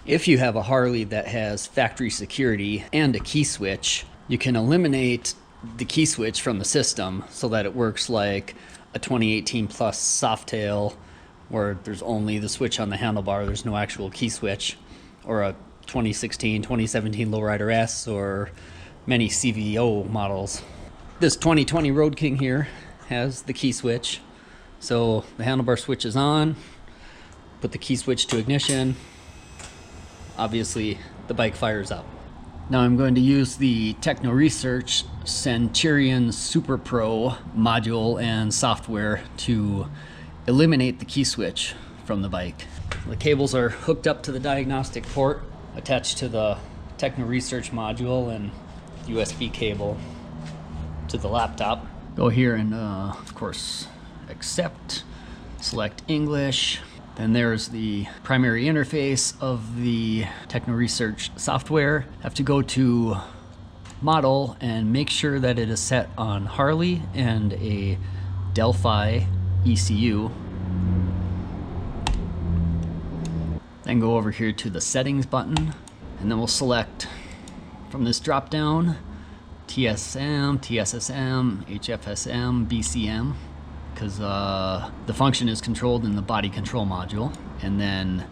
If you have a Harley that has factory security and a key switch, you can eliminate the key switch from the system so that it works like a 2018 Plus Softail, where there's only the switch on the handlebar, there's no actual key switch, or a 2016, 2017 Lowrider S, or many CVO models. This 2020 Road King here has the key switch. So the handlebar switch is on, put the key switch to ignition, obviously the bike fires up. Now I'm going to use the TechnoResearch Centurion Super Pro module and software to eliminate the key switch from the bike. The cables are hooked up to the diagnostic port attached to the TechnoResearch module, and USB cable to the laptop. Go here and of course accept, select English. Then there's the primary interface of the TechnoResearch software. Have to go to model and make sure that it is set on Harley and a Delphi ECU. Then go over here to the settings button, and then we'll select from this drop down TSM, TSSM, HFSM, BCM, because the function is controlled in the body control module. And then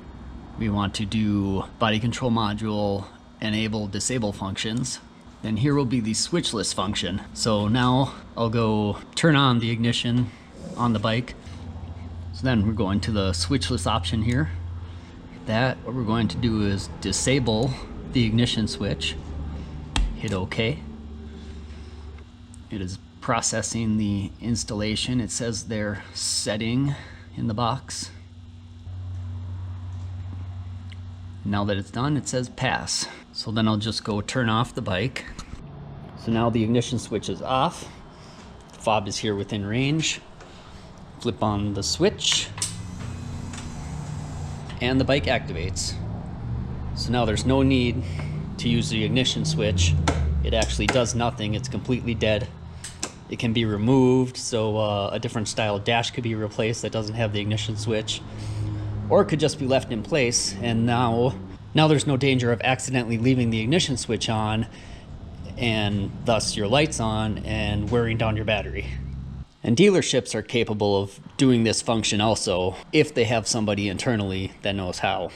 we want to do body control module enable disable functions. Then here will be the switchless function. So now I'll go turn on the ignition on the bike. So then we're going to the switchless option here. What we're going to do is disable the ignition switch. Hit OK. It is processing the installation. It says they're setting in the box. Now that it's done, it says pass. So then I'll just go turn off the bike. So now the ignition switch is off. The fob is here within range. Flip on the switch, and the bike activates. So now there's no need to use the ignition switch. It actually does nothing. It's completely dead. It can be removed, so a different style dash could be replaced that doesn't have the ignition switch, or it could just be left in place. And now there's no danger of accidentally leaving the ignition switch on, and thus your lights on, and wearing down your battery. And dealerships are capable of doing this function also, if they have somebody internally that knows how.